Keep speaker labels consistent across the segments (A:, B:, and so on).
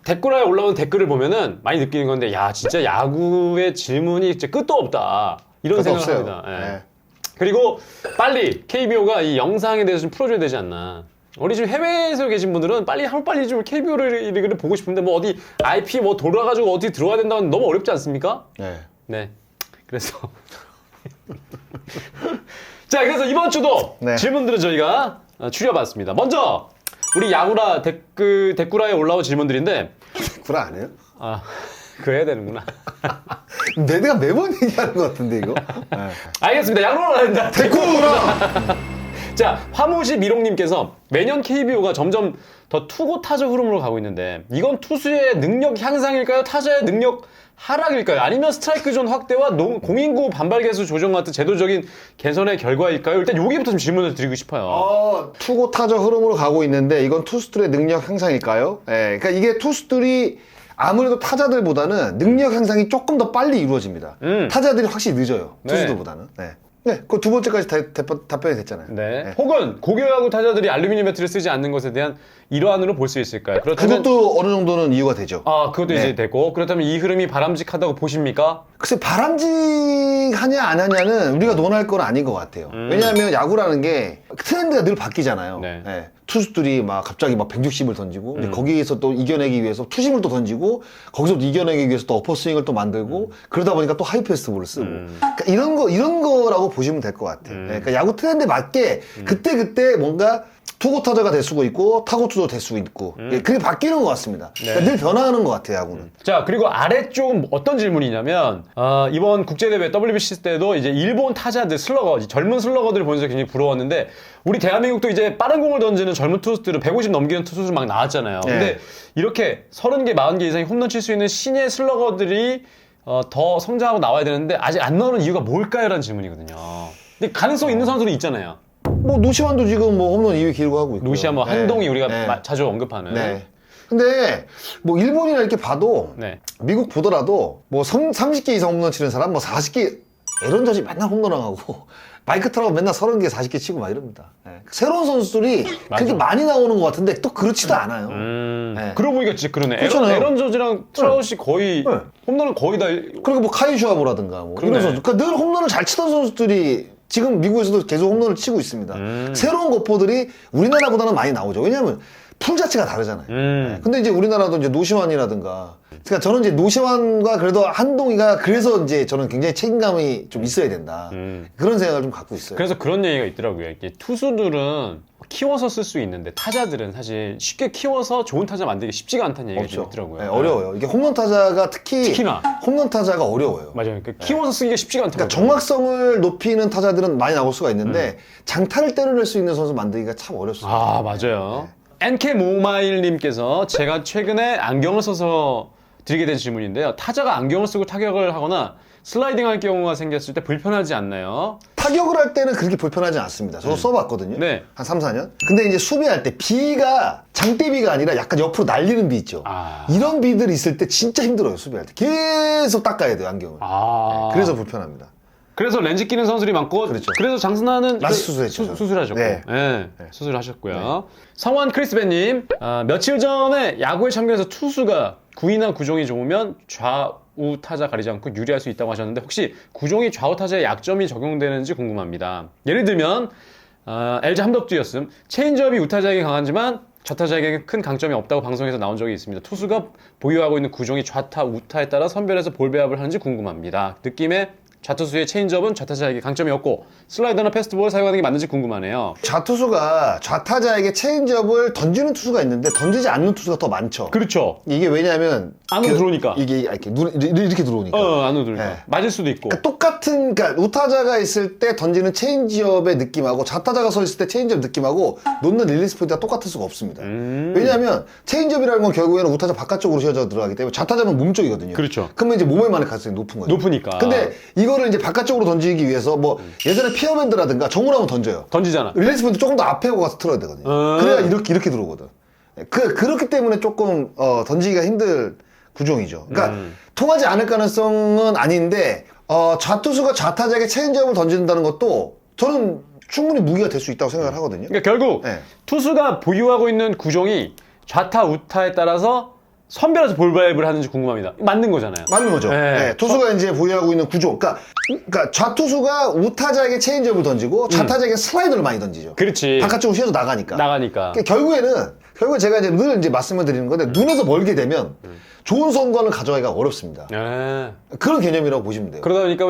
A: 댓글에 올라온 댓글을 보면은 많이 느끼는 건데, 야, 진짜 야구의 질문이 진짜 끝도 없다. 이런
B: 끝도
A: 생각을
B: 없어요.
A: 합니다. 예.
B: 네.
A: 그리고 빨리 KBO가 이 영상에 대해서 좀 풀어줘야 되지 않나. 우리 지금 해외에서 계신 분들은 하루빨리 좀 KBO 리그를 보고 싶은데, 뭐 어디 IP 뭐 돌아가지고 어디 들어와야 된다면 너무 어렵지 않습니까?
B: 네.
A: 네. 그래서. 자, 그래서 이번 주도
B: 네.
A: 질문들을 저희가 추려봤습니다. 먼저, 우리 야구라 댓글화에 올라온 질문들인데,
B: 구라 안 해요?
A: 아, 그거 해야 되는구나.
B: 내가 매번 얘기하는 것 같은데 이거. 네.
A: 알겠습니다. 야구라 된다.
B: 댓글구라.
A: 자, 화무시 미롱님께서 매년 KBO가 점점 더 투고 타자 흐름으로 가고 있는데, 이건 투수의 능력 향상일까요? 타자의 능력 하락일까요? 아니면 스트라이크 존 확대와 공인구 반발 개수 조정 같은 제도적인 개선의 결과일까요? 일단 여기부터 좀 질문을 드리고 싶어요.
B: 투고 타자 흐름으로 가고 있는데 이건 투수들의 능력 향상일까요? 예, 그러니까 이게 투수들이 아무래도 타자들보다는 능력 향상이 조금 더 빨리 이루어집니다. 타자들이 확실히 늦어요.
A: 네.
B: 투수들보다는. 네. 네, 그 두 번째까지 답변이 됐잖아요.
A: 네.
B: 네.
A: 혹은 고교야구 타자들이 알루미늄 배트를 쓰지 않는 것에 대한 일환으로 볼 수 있을까요? 그렇다면
B: 그것도 어느 정도는 이유가 되죠.
A: 그것도
B: 네.
A: 이제 됐고, 그렇다면 이 흐름이 바람직하다고 보십니까?
B: 글쎄 바람직하냐 안 하냐는 우리가 논할 건 아닌 것 같아요. 왜냐하면 야구라는 게 트렌드가 늘 바뀌잖아요.
A: 네.
B: 예. 투수들이 막 갑자기 막 160을 던지고 근데 거기에서 또 이겨내기 위해서 투심을 또 던지고 거기서 또 이겨내기 위해서 또 어퍼스윙을 또 만들고 그러다 보니까 또 하이패스볼을 쓰고 그러니까 이런 거라고 보시면 될 것 같아요. 예. 그러니까 야구 트렌드에 맞게 그때 뭔가 투고 타자가 될 수가 있고 타고 투도 될 수가 있고 예, 그게 바뀌는 것 같습니다. 그러니까
A: 네.
B: 늘 변화하는 것 같아요, 야구는.
A: 자, 그리고 아래쪽은 어떤 질문이냐면, 이번 국제대회 WBC 때도 이제 일본 타자들 젊은 슬러거들을 보면서 굉장히 부러웠는데, 우리 대한민국도 이제 빠른 공을 던지는 젊은 투수들은 150 넘기는 투수들 막 나왔잖아요.
B: 네.
A: 근데 이렇게 30개, 40개 이상의 홈런 칠 수 있는 신예 슬러거들이 더 성장하고 나와야 되는데, 아직 안 나오는 이유가 뭘까요? 라는 질문이거든요. 근데 가능성 있는 선수도 있잖아요.
B: 뭐 노시환도 지금 뭐 홈런 2위 기록을 하고 있고.
A: 루시아 뭐 한동희 우리가
B: 네.
A: 자주 언급하는.
B: 네. 근데 뭐 일본이나 이렇게 봐도
A: 네.
B: 미국 보더라도 뭐 30개 이상 홈런 치는 사람 뭐 40개 에런 저지 맨날 홈런하고 마이크 트라고 맨날 30개 40개 치고 막 이럽니다. 네. 새로운 선수들이 그렇게 많이 나오는 것 같은데 또 그렇지도 않아요. 네.
A: 그러고 보니까 진짜 그러네.
B: 그렇잖아요.
A: 에런 저지랑 트라우시 거의
B: 네.
A: 홈런은 거의 다.
B: 그리고 뭐 카이 슈아보라든가 뭐
A: 그러네.
B: 이런 선수. 그러니까 늘 홈런을 잘 치던 선수들이 지금 미국에서도 계속 홈런을 치고 있습니다. 새로운 거포들이 우리나라보다는 많이 나오죠. 왜냐하면 풀 자체가 다르잖아요. 네. 근데 이제 우리나라도 이제 노시환이라든가. 그러니까 저는 이제 노시환과 그래도 한동희가 그래서 이제 저는 굉장히 책임감이 좀 있어야 된다. 그런 생각을 좀 갖고 있어요.
A: 그래서 그런 얘기가 있더라고요. 이게 투수들은 키워서 쓸 su 있는데 타자들은 사실 쉽게 키워서 좋은 타자 만들기 쉽지가 않다는 얘기가 좀 있더라고요.
B: 네, 어려워요. 이게 홈런 타자가
A: 특히나.
B: 홈런 타자가 어려워요.
A: 맞아요. 그러니까 키워서 쓰기가 쉽지가 않더라고요.
B: 그러니까 정확성을 높이는 타자들은 많이 나올 수가 있는데 장타를 때려낼 수 있는 선수 만들기가 참 어렵습니다.
A: 아, 맞아요. NK 모마일님께서 제가 최근에 안경을 써서 드리게 된 질문인데요. 타자가 안경을 쓰고 타격을 하거나 슬라이딩 할 경우가 생겼을 때 불편하지 않나요?
B: 타격을 할 때는 그렇게 불편하지 않습니다. 저도 써봤거든요.
A: 네.
B: 한 3, 4년. 근데 이제 수비할 때 비가 장대비가 아니라 약간 옆으로 날리는 비 있죠. 이런 비들이 있을 때 진짜 힘들어요. 수비할 때. 계속 닦아야 돼요, 안경을. 그래서 불편합니다.
A: 그래서 렌즈 끼는 선수들이 많고,
B: 그렇죠.
A: 그래서 장순환은
B: 라식 수술했죠.
A: 수술하셨고,
B: 네.
A: 수술하셨고요. 성환 크리스베님, 며칠 전에 야구에 참가해서 투수가 구위나 구종이 좋으면 좌우 타자 가리지 않고 유리할 수 있다고 하셨는데, 혹시 구종이 좌우 타자의 약점이 적용되는지 궁금합니다. 예를 들면 LG 함덕주였음, 체인지업이 우타자에게 강하지만 좌타자에게 큰 강점이 없다고 방송에서 나온 적이 있습니다. 투수가 보유하고 있는 구종이 좌타, 우타에 따라 선별해서 볼 배합을 하는지 궁금합니다. 느낌에 좌투수의 체인지업은 좌타자에게 강점이 없고 슬라이더나 패스트볼을 사용하는 게 맞는지 궁금하네요.
B: 좌투수가 좌타자에게 체인지업을 던지는 투수가 있는데 던지지 않는 투수가 더 많죠.
A: 그렇죠.
B: 이게 왜냐하면
A: 안으로 들어오니까.
B: 이게 이렇게 들어오니까.
A: 안으로 들어오니까.
B: 네.
A: 맞을 수도 있고.
B: 그러니까 똑같은, 그러니까 우타자가 있을 때 던지는 체인지업의 느낌하고 좌타자가 서 있을 때 체인지업 느낌하고 놓는 릴리스 포인트가 똑같을 수가 없습니다. 왜냐하면 체인지업이라는 건 결국에는 우타자 바깥쪽으로 휘어져 들어가기 때문에 좌타자는 몸쪽이거든요.
A: 그렇죠.
B: 그러면 이제 몸에 맞을 가능성이 높은 거죠.
A: 높으니까.
B: 근데 이거를 이제 바깥쪽으로 던지기 위해서 뭐 예전에 피어밴드라든가 정우라면 던져요.
A: 던지잖아.
B: 릴리스 포인트 조금 더 앞에 오고 가서 틀어야 되거든요. 그래야 이렇게 들어오거든. 그렇기 때문에 조금 던지기가 힘들 구종이죠. 그러니까 통하지 않을 가능성은 아닌데 좌투수가 좌타자에게 체인지업을 던진다는 것도 저는 충분히 무기가 될 수 있다고 생각을 하거든요.
A: 그러니까 결국
B: 네.
A: 투수가 보유하고 있는 구종이 좌타, 우타에 따라서 선별해서 볼바이브를 하는지 궁금합니다. 맞는 거잖아요.
B: 맞는 거죠.
A: 네.
B: 네, 투수가 이제 보유하고 있는 구조. 그러니까 좌투수가 우타자에게 체인지업을 던지고 좌타자에게 슬라이더를 많이 던지죠.
A: 그렇지.
B: 바깥쪽으로 휘어서 나가니까.
A: 나가니까.
B: 그러니까 결국에 제가 이제 늘 이제 말씀을 드리는 건데 눈에서 멀게 되면 좋은 선관을 가져가기가 어렵습니다.
A: 예.
B: 그런 개념이라고 보시면 돼요.
A: 그러다 보니까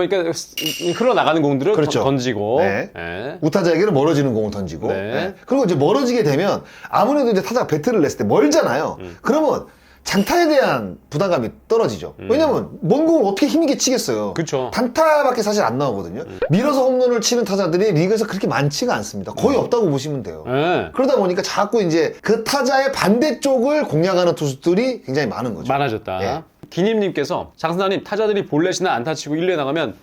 A: 흘러나가는 공들을
B: 그렇죠.
A: 던지고.
B: 네.
A: 예.
B: 우타자에게는 멀어지는 공을 던지고.
A: 네.
B: 네. 그리고 이제 멀어지게 되면 아무래도 이제 타자가 배트를 냈을 때 멀잖아요. 그러면 장타에 대한 부담감이 떨어지죠. 왜냐면 먼 공을 어떻게 힘있게 치겠어요.
A: 그쵸.
B: 단타밖에 사실 안 나오거든요. 밀어서 홈런을 치는 타자들이 리그에서 그렇게 많지가 않습니다. 거의 없다고 보시면 돼요.
A: 예.
B: 그러다 보니까 자꾸 이제 그 타자의 반대쪽을 공략하는 투수들이 굉장히 많은 거죠.
A: 많아졌다.
B: 예.
A: 기님님께서 장선아님 타자들이 볼넷이나 안타 치고 1루에 나가면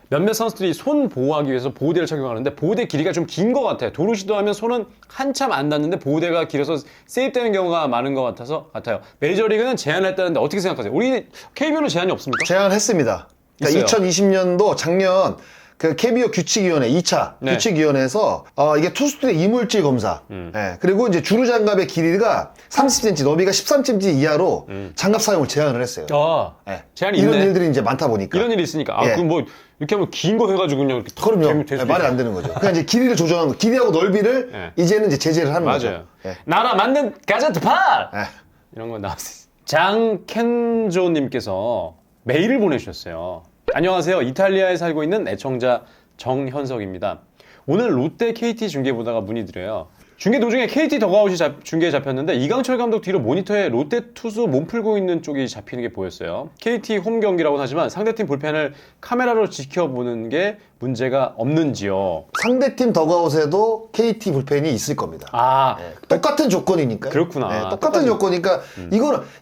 A: 몇몇 선수들이 손 보호하기 위해서 보호대를 착용하는데 보호대 길이가 좀 긴 것 같아요. 도루 시도하면 손은 한참 안 닿는데 보호대가 길어서 세입되는 경우가 많은 것 같아요. 메이저리그는 제한을 했다는데 어떻게 생각하세요? 우리 KBO는 제한이 없습니까?
B: 제안했습니다. 그러니까
A: 있어요.
B: 2020년도 작년 그 KBO 규칙위원회 2차
A: 네.
B: 규칙위원회에서 이게 투수들의 이물질 검사, 예, 그리고 이제 주루 장갑의 길이가 30cm, 너비가 13cm 이하로 장갑 사용을 제한을 했어요. 예.
A: 제한이
B: 이런
A: 있네.
B: 일들이 이제 많다 보니까.
A: 이런 일이 있으니까.
B: 예.
A: 그럼 뭐 이렇게 하면 긴 거 해가지고 그냥 이렇게 턱
B: 그럼요.
A: 될
B: 예,
A: 수도
B: 말이
A: 있어요.
B: 안 되는 거죠. 그러니까 이제 길이를 조정하는 거, 길이하고 넓이를
A: 예.
B: 이제는 이제 제재를 하는 거죠.
A: 맞아요.
B: 예.
A: 나라 만든 가자트 파!
B: 예.
A: 이런 거 나왔어요. 장켄조님께서 메일을 보내주셨어요. 안녕하세요. 이탈리아에 살고 있는 애청자 정현석입니다. 오늘 롯데 KT 중계 보다가 문의드려요. 중계 도중에 KT 더가웃이 중계에 잡혔는데 이강철 감독 뒤로 모니터에 롯데 투수 몸 풀고 있는 쪽이 잡히는 게 보였어요. KT 홈 경기라고는 하지만 상대팀 불펜을 카메라로 지켜보는 게 문제가 없는지요.
B: 상대팀 더가웃에도 KT 불펜이 있을 겁니다.
A: 아,
B: 예, 똑같은 조건이니까.
A: 그렇구나.
B: 똑같은 조건이니까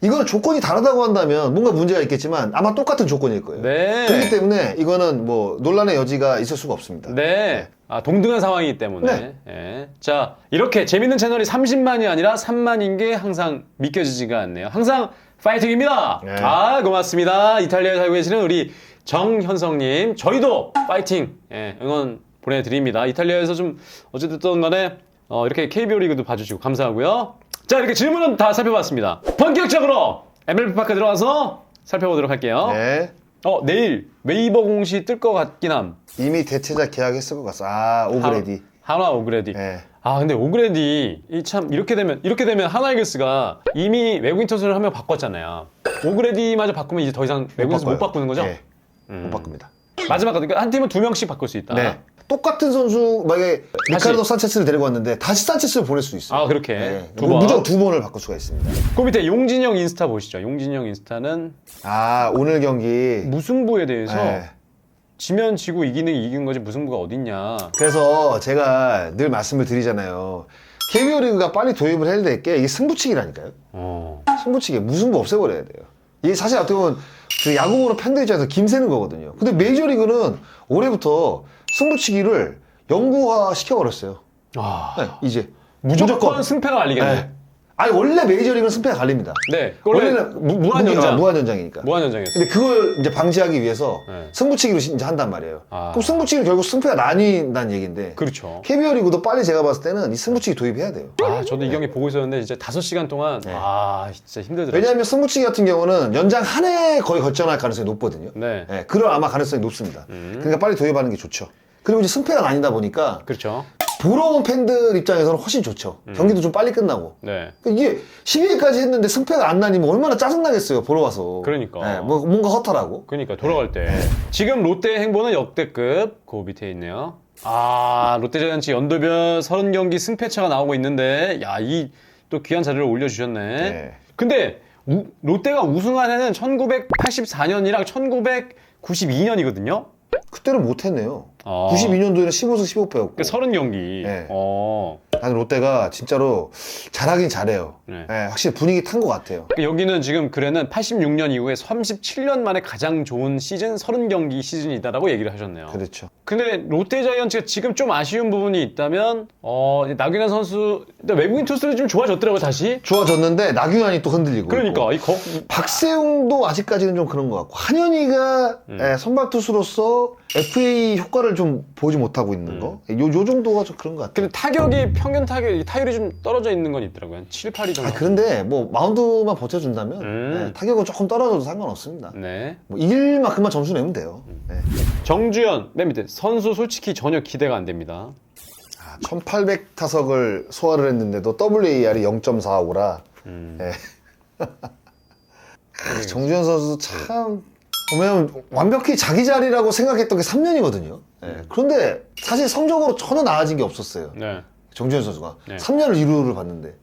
B: 이거는 조건이 다르다고 한다면 뭔가 문제가 있겠지만 아마 똑같은 조건일 거예요.
A: 네.
B: 그렇기 때문에 이거는 뭐 논란의 여지가 있을 수가 없습니다.
A: 네. 아, 동등한 상황이기 때문에.
B: 네.
A: 예. 자, 이렇게 재밌는 채널이 30만이 아니라 3만인 게 항상 믿겨지지가 않네요. 항상 파이팅입니다.
B: 네.
A: 아, 고맙습니다. 이탈리아에 살고 계시는 우리 정현성님. 저희도 파이팅! 예, 응원 보내드립니다. 이탈리아에서 좀 어쨌든 간에 이렇게 KBO 리그도 봐주시고 감사하고요. 자, 이렇게 질문은 다 살펴봤습니다. 본격적으로 MLB 파크 들어가서 살펴보도록 할게요.
B: 네.
A: 내일 웨이버 공시 뜰 것 같긴 함.
B: 이미 대체자 계약했을 것 같아. 오그레디.
A: 한화 오그레디.
B: 네.
A: 아, 근데 오그레디 참 이렇게 되면 하나이글스가 이미 외국인 투수를 한 명 바꿨잖아요. 오그레디마저 바꾸면 이제 더 이상 외국인 투수 못 바꾸는 거죠?
B: 네. 못 바꿉니다.
A: 마지막 그러니까 한 팀은 2명씩 바꿀 수 있다.
B: 네. 똑같은 선수 만약에 리카르도 산체스를 데리고 왔는데 다시 산체스를 보낼 수 있어요.
A: 아, 그렇게.
B: 네.
A: 두 번.
B: 무조건 두 번을 바꿀 수가 있습니다.
A: 그 밑에 용진영 인스타 보시죠. 용진영 인스타는
B: 오늘 경기.
A: 무승부에 대해서
B: 네.
A: 지면 지고 이기는 거지 무승부가 어딨냐.
B: 그래서 제가 늘 말씀을 드리잖아요. KBO 리그가 빨리 도입을 해야 될 게 이게 승부치기라니까요. 승부치기, 무승부 없애버려야 돼요. 이게 사실 어떻게 보면 그 야구보는 팬들 입장에서 김새는 거거든요. 근데 메이저리그는 올해부터 승부치기를 영구화 시켜버렸어요.
A: 아,
B: 네, 이제.
A: 무조건 승패가 갈리겠네.
B: 네. 아니, 원래 메이저리그는 승패가 갈립니다.
A: 네. 원래는 무한연장.
B: 무한연장이니까.
A: 무한연장이었어.
B: 근데 그걸 이제 방지하기 위해서
A: 네.
B: 승부치기로 이제 한단 말이에요.
A: 아.
B: 그럼 승부치기는 결국 승패가 나뉜다는 얘기인데.
A: 그렇죠.
B: KBO 리그도 빨리 제가 봤을 때는 이 승부치기 도입해야 돼요.
A: 아, 저도 이 경기 보고 있었는데 진짜 5시간 동안 진짜 힘들더라고요.
B: 왜냐하면 승부치기 같은 경우는 연장 한 해 거의 결정할 가능성이 높거든요.
A: 네.
B: 그럴 아마 가능성이 높습니다. 그러니까 빨리 도입하는 게 좋죠. 그리고 이제 승패가 나뉜다 보니까
A: 그렇죠.
B: 보러 온 팬들 입장에서는 훨씬 좋죠. 경기도 좀 빨리 끝나고.
A: 네.
B: 이게 12회까지 했는데 승패가 안 나뉘면 얼마나 짜증나겠어요, 보러 와서.
A: 그러니까.
B: 뭔가 허탈하고.
A: 그러니까 돌아갈 때 지금 롯데의 행보는 역대급 그 밑에 있네요. 아, 롯데자이언츠 연도별 30경기 승패차가 나오고 있는데 야, 이 또 귀한 자료를 올려주셨네.
B: 네.
A: 근데 롯데가 우승한 해는 1984년이랑 1992년이거든요.
B: 그때는 못했네요.
A: 아.
B: 92년도에는 15승 15패였고.
A: 그러니까 30경기.
B: 네.
A: 나는
B: 롯데가 진짜로 잘하긴 잘해요.
A: 네.
B: 확실히 분위기 탄 것 같아요.
A: 여기는 지금 글에는 86년 이후에 37년 만에 가장 좋은 시즌 30경기 시즌이다라고 얘기를 하셨네요.
B: 그렇죠.
A: 근데 롯데자이언츠가 지금 좀 아쉬운 부분이 있다면 나균환 선수 외국인 투수들이 좀 좋아졌더라고요 다시.
B: 좋아졌는데 나균환이 또 흔들리고.
A: 그러니까
B: 있고. 박세웅도 아직까지는 좀 그런 것 같고 한현희가 선발 투수로서 FA 효과를 좀 보지 못하고 있는 거. 요 정도가 좀 그런 것 같아요.
A: 근데 타격이 평균 타율이 좀 떨어져 있는 건 있더라고요. 한 7, 8이 정도.
B: 그런데 뭐 마운드만 버텨준다면 네, 타격은 조금 떨어져도 상관없습니다.
A: 네.
B: 뭐 이길 만큼만 점수 내면 돼요. 네.
A: 정주현 맨 밑에 선수 솔직히 전혀 기대가 안 됩니다.
B: 1800타석을 소화를 했는데도 WAR이 0.45라. 네. 정주현 선수 참 보면 완벽히 자기 자리라고 생각했던 게 3년이거든요. 그런데 사실 성적으로 전혀 나아진 게 없었어요.
A: 네.
B: 정주현 선수가
A: 네.
B: 3년을 2루를 봤는데.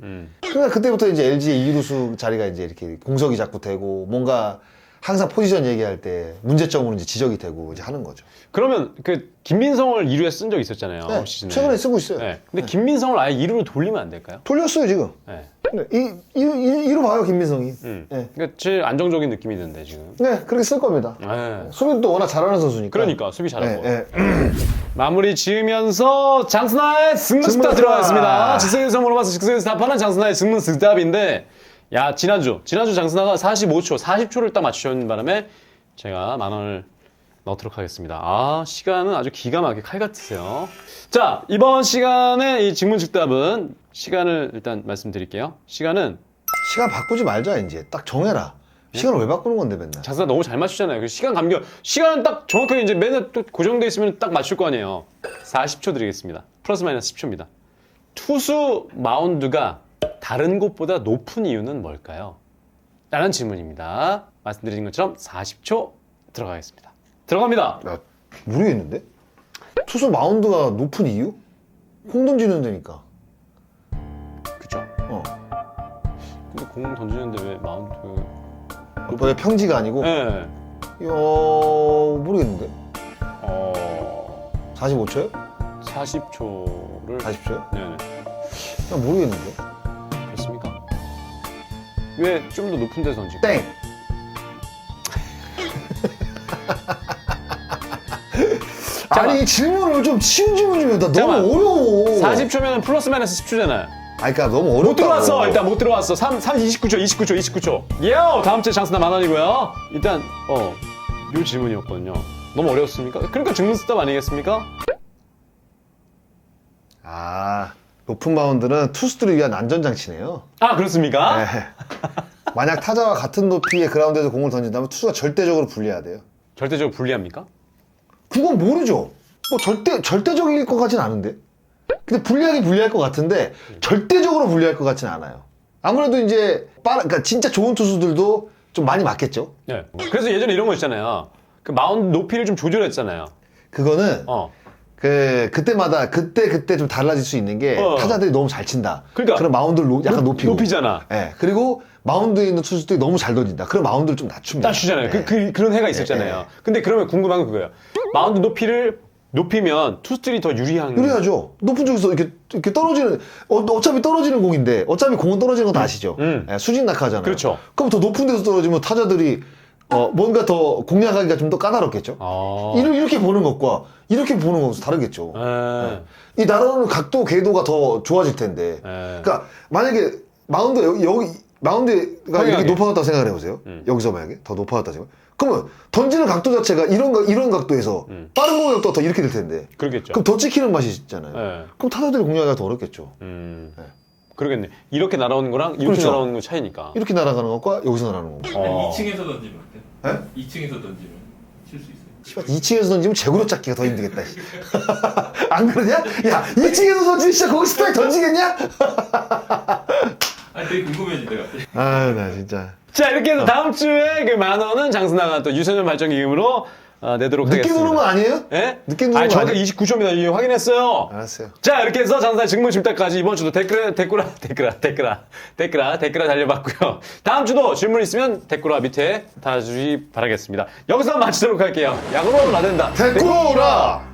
B: 그러니까 그때부터 이제 LG의 2루수 자리가 이제 이렇게 공석이 자꾸 되고 뭔가 항상 포지션 얘기할 때 문제점으로 이제 지적이 되고 이제 하는 거죠.
A: 그러면 그 김민성을 2루에 쓴 적이 있었잖아요.
B: 네,
A: 시즌에.
B: 최근에 쓰고 있어요.
A: 네. 근데 김민성을 아예 2루로 돌리면 안 될까요?
B: 돌렸어요 지금.
A: 네.
B: 이루 봐요 김민성이. 네.
A: 그러니까 제일 안정적인 느낌이 드는데 지금.
B: 네, 그렇게 쓸 겁니다.
A: 네.
B: 수비도 워낙 잘하는 선수니까.
A: 그러니까 수비 잘하고.
B: 네,
A: 마무리 지으면서 장스나의 승문 스탑
B: 승문
A: 들어갔습니다.
B: 스탑.
A: 직선에서 물어봐서 직선에서 스탑하는 장스나의 승문 스탑인데, 야 지난주 장스나가 45초, 40초를 딱 맞추는 바람에 제가 10,000원을 넣도록 하겠습니다. 아 시간은 아주 기가 막히게 칼 같으세요. 자 이번 시간에 이 직문즉답은 시간을 일단 말씀드릴게요. 시간은
B: 시간 바꾸지 말자 이제 딱 정해라. 시간을 왜 바꾸는 건데 맨날.
A: 장스나 너무 잘 맞추잖아요. 그 시간 감겨 시간은 딱 정확하게 이제 맨날 또 고정돼 있으면 딱 맞출 거 아니에요. 40초 드리겠습니다. 플러스 마이너스 10초입니다. 투수 마운드가 다른 곳보다 높은 이유는 뭘까요? 라는 질문입니다. 말씀드린 것처럼 40초 들어가겠습니다. 들어갑니다.
B: 야, 모르겠는데? 투수 마운드가 높은 이유? 공 던지는 데니까.
A: 그쵸?
B: 어.
A: 근데 공 던지는데 왜 마운드...
B: 왜 평지가 아니고?
A: 네.
B: 모르겠는데? 45초요?
A: 40초를...
B: 40초요?
A: 네네.
B: 난 모르겠는데?
A: 그렇습니까? 왜 좀 더 높은 데서 던질까?
B: 땡! 아니 질문을 좀 쉬운 질문 좀 해. 나 너무
A: 잠깐만.
B: 어려워.
A: 40초면 플러스 마이너스 10초잖아요.
B: 아니 그러니까 너무 어렵다.
A: 못 들어왔어. 일단 못 들어왔어. 29초. 예요. 다음 주에 장스나 10,000원이고요. 일단 요 질문이었거든요. 너무 어려웠습니까? 그러니까 증문스답 아니겠습니까?
B: 아, 높은 바운드는 투수들을 위한 안전장치네요.
A: 아 그렇습니까?
B: 네. 만약 타자와 같은 높이의 그라운드에서 공을 던진다면 투수가 절대적으로 불리해야 돼요.
A: 절대적으로 불리합니까?
B: 그건 모르죠. 뭐 절대적일 것 같진 않은데. 근데 불리하긴 불리할 것 같은데 절대적으로 불리할 것 같진 않아요. 아무래도 이제 그러니까 진짜 좋은 투수들도 좀 많이 맞겠죠.
A: 네. 그래서 예전에 이런 거 있잖아요. 그 마운드 높이를 좀 조절했잖아요.
B: 그거는 그때마다 그때 좀 달라질 수 있는 게 타자들이 너무 잘 친다.
A: 그러니까
B: 그럼 마운드를 약간 높이고.
A: 높이잖아.
B: 네. 그리고 마운드에 있는 투수들이 너무 잘 던진다. 그럼 마운드를 좀 낮춥니다.
A: 낮추잖아요.
B: 네.
A: 그런 해가 있었잖아요.
B: 네.
A: 근데 그러면 궁금한 건 그거예요. 마운드 높이를 높이면 투수들이 더 유리한.
B: 그래야죠. 높은 쪽에서 이렇게 떨어지는 어차피 떨어지는 공인데 어차피 공은 떨어지는 건 다 아시죠. 네, 수직 낙하잖아요.
A: 그렇죠.
B: 그럼 더 높은 데서 떨어지면 타자들이 뭔가 더 공략하기가 좀 더 까다롭겠죠. 이렇게 보는 것과 이렇게 보는 것은 다르겠죠. 네. 이 날아오는 각도 궤도가 더 좋아질 텐데. 그러니까 만약에 마운드가 이렇게 높아졌다고 생각을 해보세요. 여기서 만약에 더 높아졌다 생각. 그러면 던지는 각도 자체가 이런 각도에서 빠른 공격도 더 이렇게 될 텐데.
A: 그러겠죠.
B: 그럼 더 찍히는 맛이 있잖아요.
A: 네.
B: 그럼 타자들이 공략하기가 더 어렵겠죠.
A: 그러겠네. 이렇게 날아오는 거랑 이렇게
B: 그렇죠.
A: 날아오는 거 차이니까.
B: 이렇게 날아가는 것과 여기서 날아가는 것.
C: 2층에서 던지면 어때?
B: 네?
C: 2층에서 던지면 칠 수 있어요.
B: 씨발, 2층에서 던지면 제구력 잡기가 더 힘들겠다. 안 그러냐? 야, 2층에서 던지면 진짜 거기 스트라이크 던지겠냐?
C: 아니 되게 궁금해진다 갑자기.
B: 아유, 나 진짜.
A: 자 이렇게 해서 다음 주에 그 10,000원은 장스나가 또 유소년 발전 기금으로 내도록
B: 늦게
A: 하겠습니다.
B: 누른 거 아니에요?
A: 예?
B: 늦게 누른 거
A: 저한테
B: 아니에요?
A: 29초입니다. 이게 확인했어요.
B: 알았어요.
A: 자 이렇게 해서 장사 직문 질문까지 이번 주도 댓글 달려봤고요. 다음 주도 질문 있으면 댓글과 밑에 달아주시 바라겠습니다. 여기서 마치도록 할게요. 야구로 나댄다.
B: 데코라!